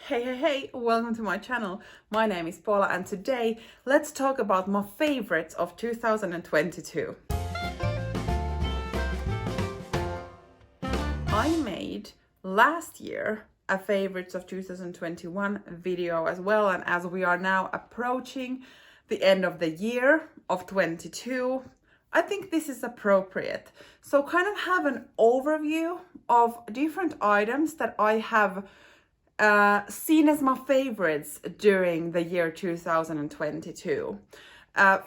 Hey, welcome to my channel. My name is Paula and today let's talk about my favorites of 2022. I made last year a favorites of 2021 video as well, and as we are now approaching the end of the year of 22, I think this is appropriate. So kind of have an overview of different items that I have seen as my favorites during the year 2022.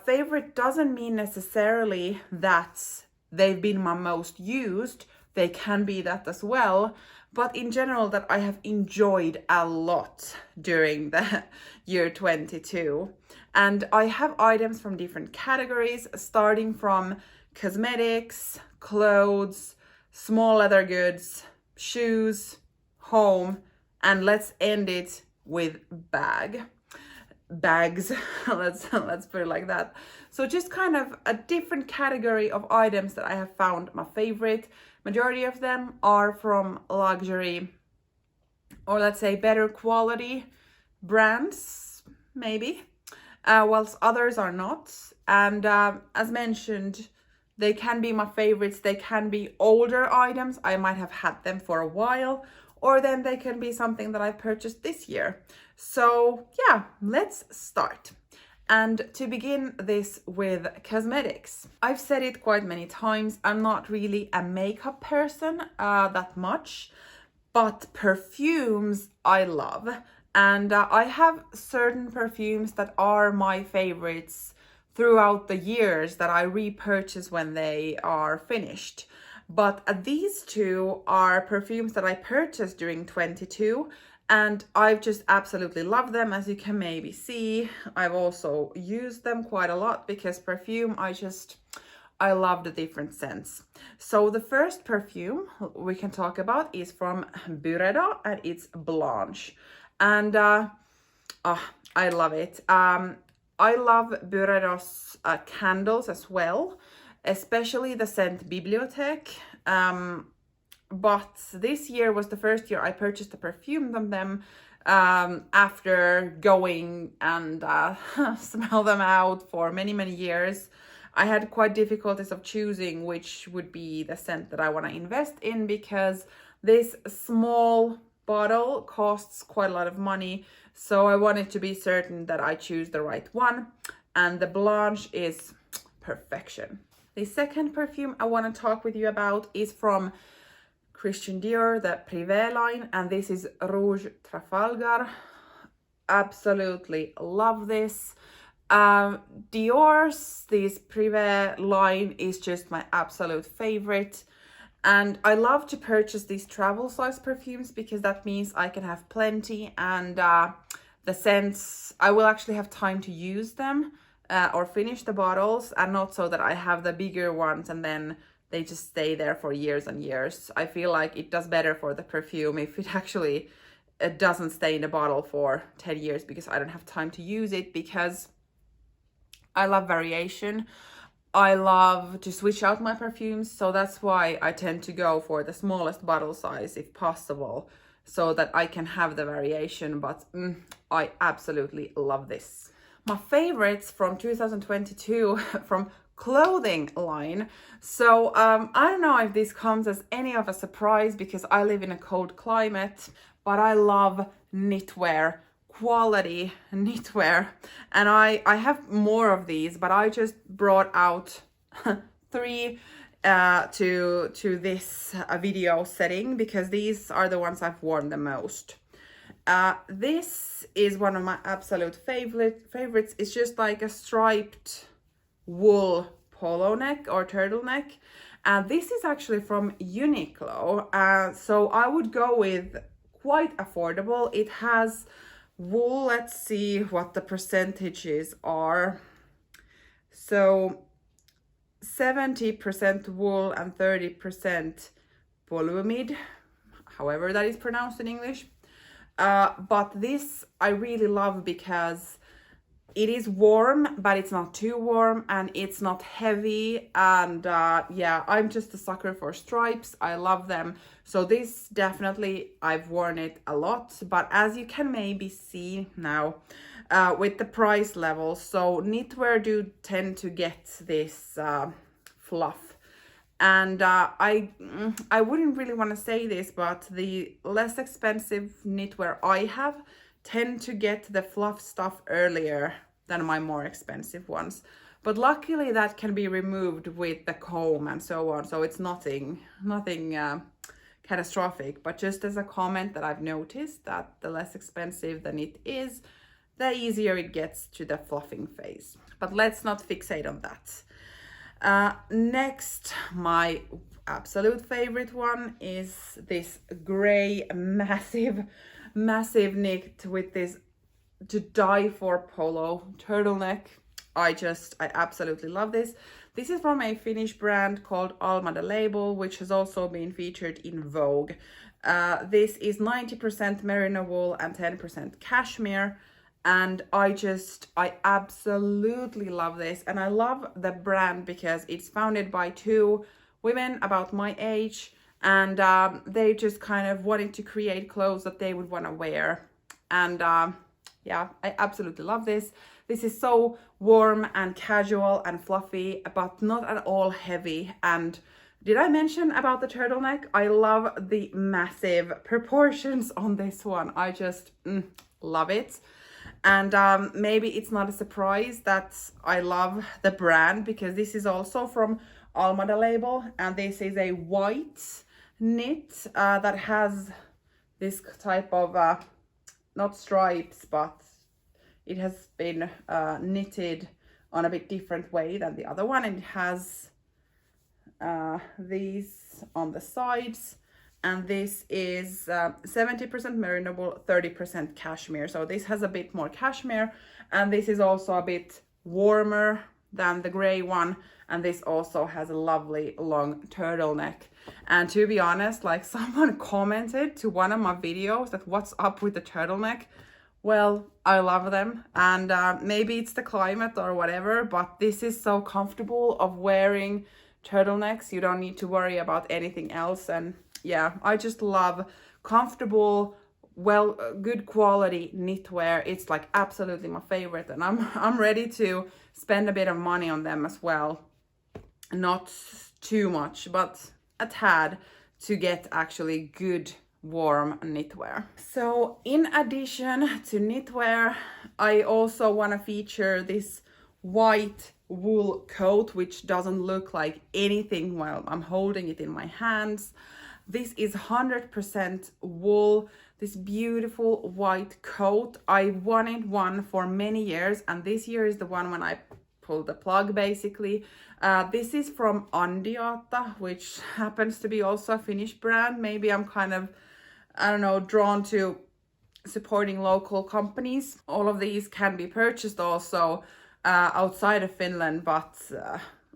Favorite doesn't mean necessarily that they've been my most used. They can be that as well, but in general that I have enjoyed a lot during the year 22. And I have items from different categories, starting from cosmetics, clothes, small leather goods, shoes, home, and let's end it with bags. let's put it like that. So just kind of a different category of items that I have found my favorite. Majority of them are from luxury, or let's say better quality brands, maybe, whilst others are not. And as mentioned, they can be my favorites. They can be older items. I might have had them for a while, or then they can be something that I purchased this year. So yeah, let's start. And to begin this with cosmetics. I've said it quite many times, I'm not really a makeup person that much, but perfumes I love. And I have certain perfumes that are my favorites throughout the years that I repurchase when they are finished. But these two are perfumes that I purchased during 22, and I've just absolutely loved them. As you can maybe see, I've also used them quite a lot because perfume, I love the different scents. So the first perfume we can talk about is from Byredo, and it's Blanche. And I love it. I love Byredo's candles as well, especially the scent Bibliothèque. But this year was the first year I purchased a perfume from them after going and smell them out for many years. I had quite difficulties of choosing which would be the scent that I want to invest in, because this small bottle costs quite a lot of money. So I wanted to be certain that I choose the right one, and the Blanche is perfection. The second perfume I want to talk with you about is from Christian Dior, the Privé line, and this is Rouge Trafalgar. Absolutely love this. Dior's, this Privé line is just my absolute favorite. And I love to purchase these travel size perfumes because that means I can have plenty, and the scents, I will actually have time to use them or finish the bottles, and not so that I have the bigger ones and then they just stay there for years and years. I feel like it does better for the perfume if it doesn't stay in the bottle for 10 years, because I don't have time to use it, because I love variation. I love to switch out my perfumes, so that's why I tend to go for the smallest bottle size if possible, so that I can have the variation. But I absolutely love this. My favorites from 2022 from clothing line. So I don't know if this comes as any of a surprise because I live in a cold climate, but I love knitwear, quality knitwear, and I have more of these, but I just brought out three to this video setting because these are the ones I've worn the most. This is one of my absolute favorites. It's just like a striped wool polo neck or turtleneck, and this is actually from Incl. So I would go with quite affordable. It has wool, let's see what the percentages are. So 70% wool and 30% polyamide, however that is pronounced in English. But this I really love because it is warm, but it's not too warm, and it's not heavy. And yeah, I'm just a sucker for stripes. I love them. So this definitely, I've worn it a lot, but as you can maybe see now, with the price level, so knitwear do tend to get this fluff. And I wouldn't really want to say this, but the less expensive knitwear I have tend to get the fluff stuff earlier than my more expensive ones. But luckily that can be removed with the comb and so on. So it's nothing catastrophic, but just as a comment that I've noticed that the less expensive the knit is, the easier it gets to the fluffing phase. But let's not fixate on that. Next, my absolute favorite one is this gray massive knit with this to die for polo turtleneck. I absolutely love this. This is from a Finnish brand called Alma the Label, which has also been featured in Vogue. This is 90% merino wool and 10% cashmere. And I absolutely love this. And I love the brand because it's founded by two women about my age. And they just kind of wanted to create clothes that they would want to wear. And yeah, I absolutely love this. This is so warm and casual and fluffy, but not at all heavy. And did I mention about the turtleneck? I love the massive proportions on this one. I just love it. And maybe it's not a surprise that I love the brand, because this is also from Alma the Label, and this is a white knit that has this type of not stripes, but it has been knitted on a bit different way than the other one, and it has these on the sides. And this is 70% merino wool, 30% cashmere. So this has a bit more cashmere, and this is also a bit warmer than the gray one. And this also has a lovely long turtleneck. And to be honest, like, someone commented to one of my videos that what's up with the turtleneck. Well, I love them, and maybe it's the climate or whatever, but this is so comfortable of wearing turtlenecks. You don't need to worry about anything else. And yeah, I just love comfortable, good quality knitwear. It's like absolutely my favorite, and I'm ready to spend a bit of money on them as well. Not too much, but a tad, to get actually good warm knitwear. So in addition to knitwear, I also want to feature this white wool coat, which doesn't look like anything while I'm holding it in my hands. This is 100% wool, this beautiful white coat. I wanted one for many years, and this year is the one when I pulled the plug, basically. This is from Andiata, which happens to be also a Finnish brand. Maybe I'm kind of, I don't know, drawn to supporting local companies. All of these can be purchased also outside of Finland, but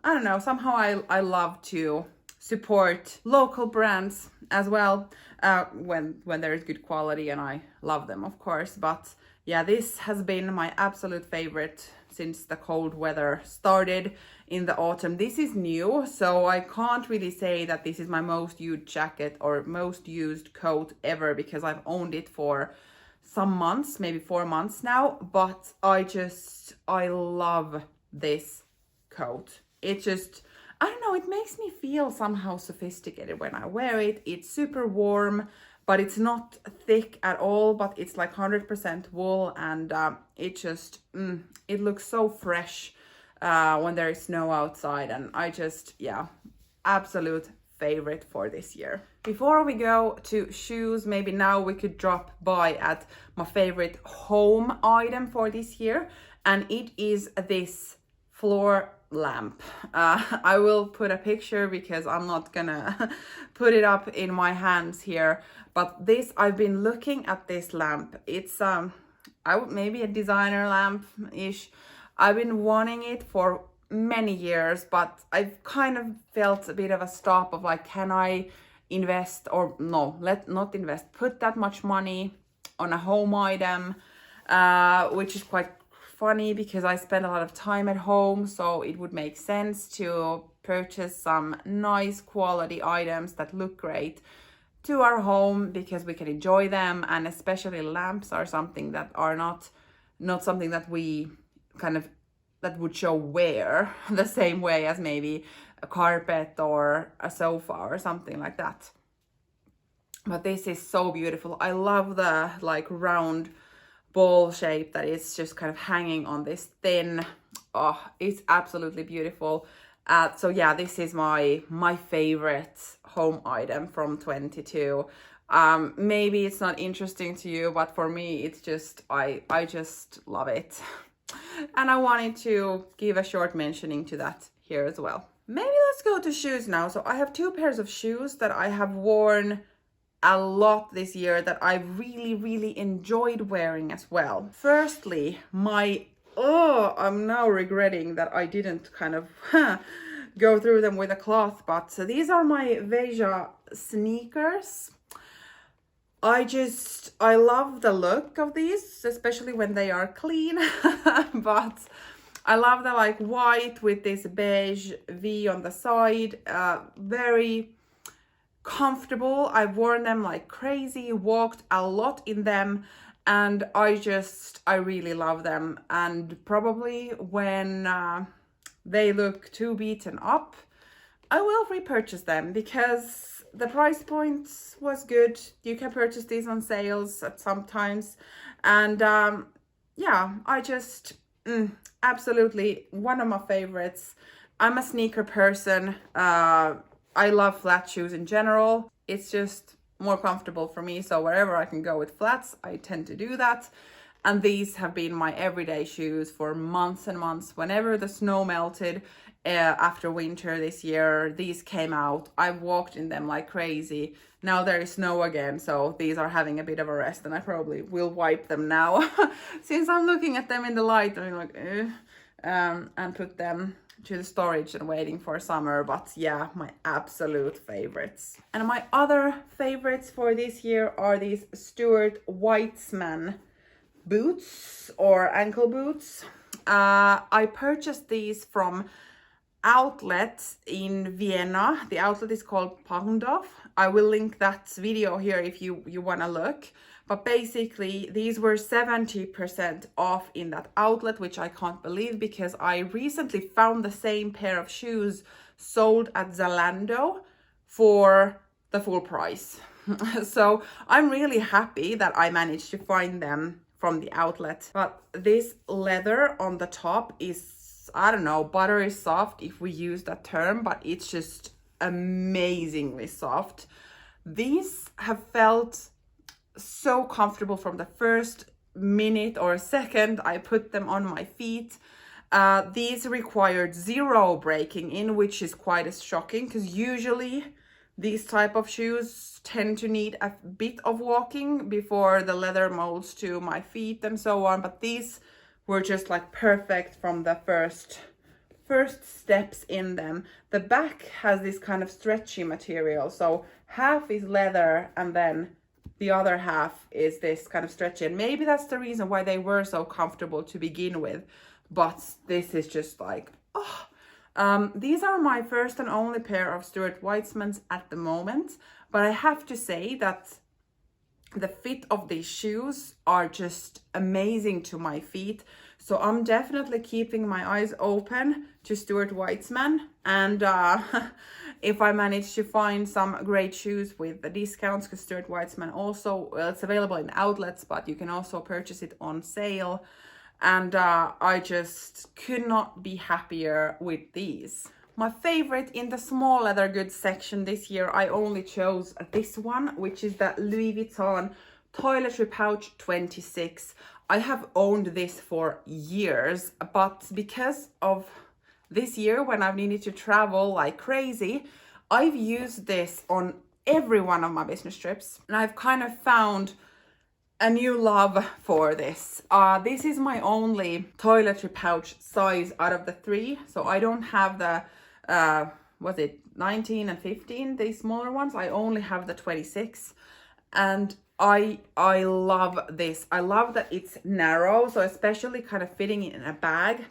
I don't know, somehow I love to support local brands as well when there is good quality, and I love them, of course. But yeah, this has been my absolute favorite since the cold weather started in the autumn. This is new, so I can't really say that this is my most used jacket or most used coat ever, because I've owned it for some months, maybe 4 months now. But I love this coat. It just, I don't know, it makes me feel somehow sophisticated when I wear it. It's super warm, but it's not thick at all, but it's like 100% wool, and it just, it looks so fresh when there is snow outside. And I just, yeah, absolute favorite for this year. Before we go to shoes, maybe now we could drop by at my favorite home item for this year, and it is this floor lamp. I will put a picture because I'm not gonna put it up in my hands here, but this, I've been looking at this lamp. It's maybe a designer lamp ish. I've been wanting it for many years, but I've kind of felt a bit of a stop of like, can I invest, or no, not invest, put that much money on a home item, which is quite funny because I spend a lot of time at home, so it would make sense to purchase some nice quality items that look great to our home because we can enjoy them, and especially lamps are something that are not something that we kind of that would show wear the same way as maybe a carpet or a sofa or something like that. But this is so beautiful. I love the like round ball shape that is just kind of hanging on this thin. Oh, it's absolutely beautiful. So yeah, this is my favorite home item from 22. Maybe it's not interesting to you, but for me, it's just, I just love it. And I wanted to give a short mentioning to that here as well. Maybe let's go to shoes now. So I have two pairs of shoes that I have worn a lot this year that I really enjoyed wearing as well. Firstly, I'm now regretting that I didn't kind of go through them with a cloth, but so these are my Veja sneakers. I love the look of these, especially when they are clean, but I love the like white with this beige V on the side, very comfortable. I've worn them like crazy, walked a lot in them, and I really love them. And probably when they look too beaten up, I will repurchase them because the price point was good. You can purchase these on sales at sometimes, and yeah, absolutely one of my favorites. I'm a sneaker person. I love flat shoes in general. It's just more comfortable for me. So wherever I can go with flats, I tend to do that. And these have been my everyday shoes for months and months. Whenever the snow melted after winter this year, these came out. I've walked in them like crazy. Now there is snow again, so these are having a bit of a rest, and I probably will wipe them now since I'm looking at them in the light. I'm like, and put them to the storage and waiting for summer. But yeah, my absolute favorites. And my other favorites for this year are these Stuart Weitzman boots or ankle boots. I purchased these from outlet in Vienna. The outlet is called Pandov. I will link that video here if you want to look. But basically, these were 70% off in that outlet, which I can't believe because I recently found the same pair of shoes sold at Zalando for the full price. So I'm really happy that I managed to find them from the outlet. But this leather on the top is, I don't know, buttery soft if we use that term, but it's just amazingly soft. These have felt so comfortable from the first minute or second I put them on my feet. These required zero breaking in, which is quite as shocking because usually these type of shoes tend to need a bit of walking before the leather molds to my feet and so on, but these were just like perfect from the first steps in them. The back has this kind of stretchy material, so half is leather and then the other half is this kind of stretchy, and maybe that's the reason why they were so comfortable to begin with. But this is just like, these are my first and only pair of Stuart Weitzmans at the moment, but I have to say that the fit of these shoes are just amazing to my feet. So I'm definitely keeping my eyes open to Stuart Weitzman, and if I manage to find some great shoes with the discounts, because Stuart Weitzman also, well, it's available in outlets, but you can also purchase it on sale. And I just could not be happier with these. My favorite in the small leather goods section this year, I only chose this one, which is the Louis Vuitton Toiletry Pouch 26. I have owned this for years, but because of this year when I've needed to travel like crazy, I've used this on every one of my business trips, and I've kind of found a new love for this. This is my only toiletry pouch size out of the three, so I don't have the 19 and 15, the smaller ones. I only have the 26, and I love this. I love that it's narrow, so especially kind of fitting in a bag.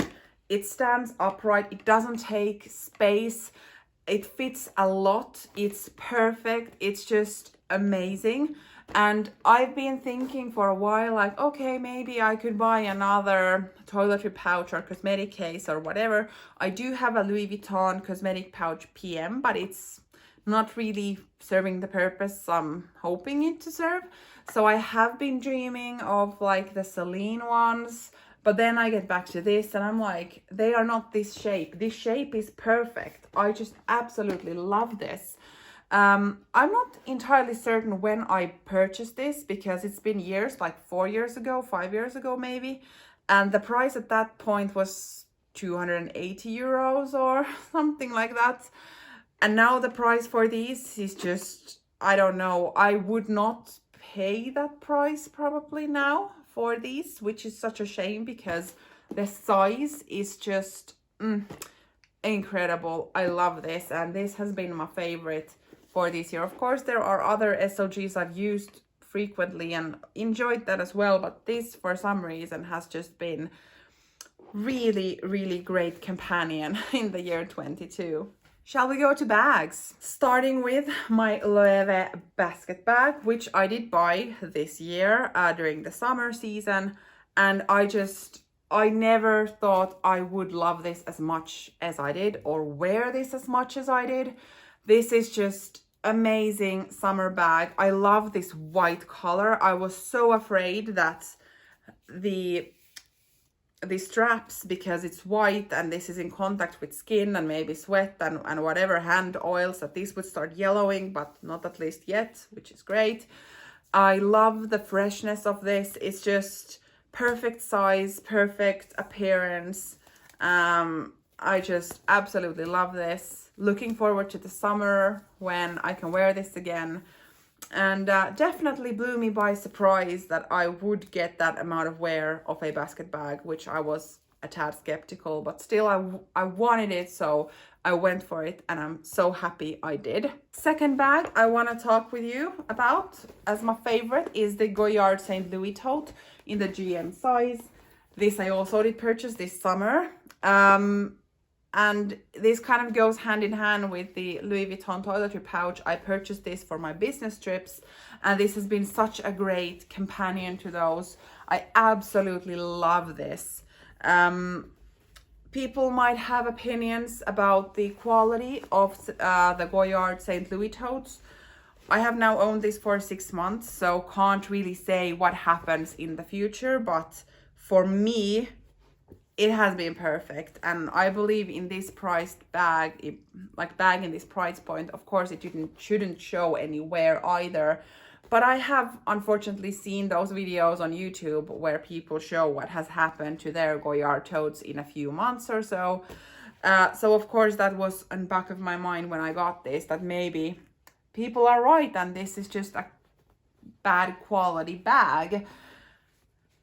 It stands upright, it doesn't take space, it fits a lot, it's perfect, it's just amazing. And I've been thinking for a while, like, okay, maybe I could buy another toiletry pouch or cosmetic case or whatever. I do have a Louis Vuitton cosmetic pouch PM, but it's not really serving the purpose I'm hoping it to serve. So I have been dreaming of like the Celine ones, but then I get back to this and I'm like, they are not this shape. This shape is perfect. I just absolutely love this. I'm not entirely certain when I purchased this because it's been years, like 4 years ago, 5 years ago maybe. And the price at that point was 280 euros or something like that. And now the price for these is just, I don't know, I would not pay that price probably now for these, which is such a shame because the size is just incredible. I love this, and this has been my favorite for this year. Of course, there are other SLGs I've used frequently and enjoyed that as well, but this for some reason has just been really, really great companion in the year 22. Shall we go to bags? Starting with my Loewe Basket Bag, which I did buy this year during the summer season. And I never thought I would love this as much as I did or wear this as much as I did. This is just amazing summer bag. I love this white color. I was so afraid that the straps, because it's white and this is in contact with skin and maybe sweat and whatever hand oils, that this would start yellowing, but not at least yet, which is great. I love the freshness of this. It's just perfect size, perfect appearance. I just absolutely love this. Looking forward to the summer when I can wear this again. And definitely blew me by surprise that I would get that amount of wear of a basket bag, which I was a tad skeptical, but still I wanted it, so I went for it, and I'm so happy I did. Second bag I want to talk with you about as my favorite is the Goyard St. Louis tote in the GM size. This I also did purchase this summer. And this kind of goes hand in hand with the Louis Vuitton toiletry pouch. I purchased this for my business trips, and this has been such a great companion to those. I absolutely love this. People might have opinions about the quality of the Goyard St. Louis totes. I have now owned this for 6 months, so can't really say what happens in the future, but for me, it has been perfect. And I believe in this priced bag, bag in this price point, of course it shouldn't show any wear either. But I have unfortunately seen those videos on YouTube where people show what has happened to their Goyard totes in a few months or so. So of course that was in the back of my mind when I got this, that maybe people are right and this is just a bad quality bag.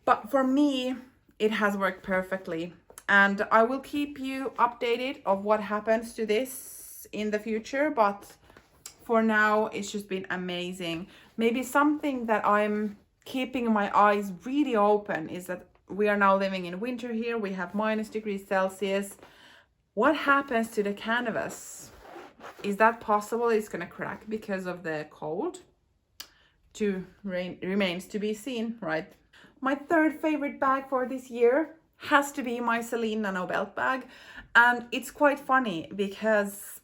But for me, it has worked perfectly, and I will keep you updated of what happens to this in the future, but for now it's just been amazing. Maybe something that I'm keeping my eyes really open is that we are now living in winter here. We have -°C. What happens to the canvas? Is that possible it's gonna crack because of the cold? Remains to be seen, right? My third favorite bag for this year has to be my Celine Nano belt bag. And it's quite funny because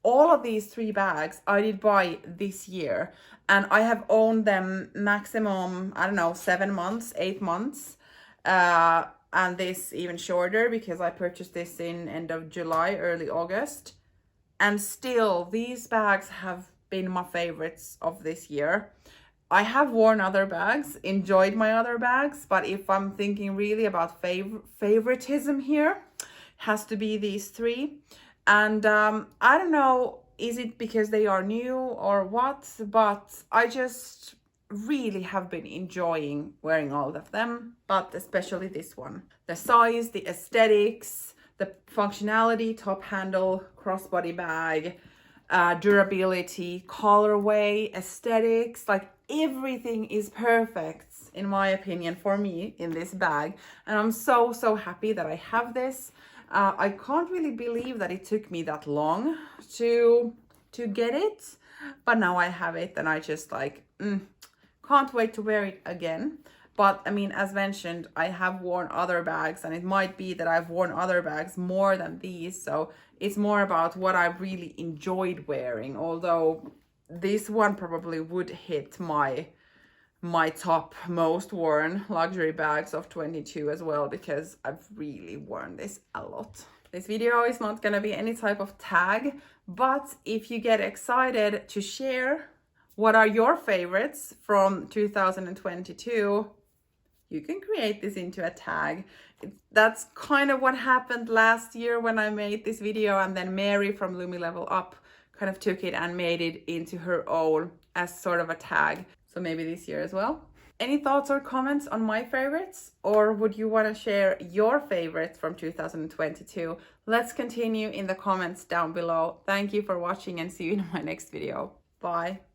all of these 3 bags I did buy this year, and I have owned them maximum, I don't know, 7 months, 8 months. And this even shorter because I purchased this in end of July, early August. And still, these bags have been my favorites of this year. I have worn other bags, enjoyed my other bags, but if I'm thinking really about favoritism here, has to be these 3. And I don't know, is it because they are new or what, but I just really have been enjoying wearing all of them, but especially this one. The size, the aesthetics, the functionality, top handle, crossbody bag, durability, colorway, aesthetics, like everything is perfect, in my opinion, for me in this bag. And I'm so, so happy that I have this. I can't really believe that it took me that long to get it, but now I have it and I just like, can't wait to wear it again. But I mean, as mentioned, I have worn other bags, and it might be that I've worn other bags more than these. So it's more about what I really enjoyed wearing. Although this one probably would hit my top most worn luxury bags of 22 as well, because I've really worn this a lot. This video is not gonna be any type of tag, but if you get excited to share what are your favorites from 2022, you can create this into a tag. That's kind of what happened last year when I made this video, and then Mary from Lumi Level Up kind of took it and made it into her own as sort of a tag. So maybe this year as well. Any thoughts or comments on my favorites? Or would you want to share your favorites from 2022? Let's continue in the comments down below. Thank you for watching and see you in my next video. Bye.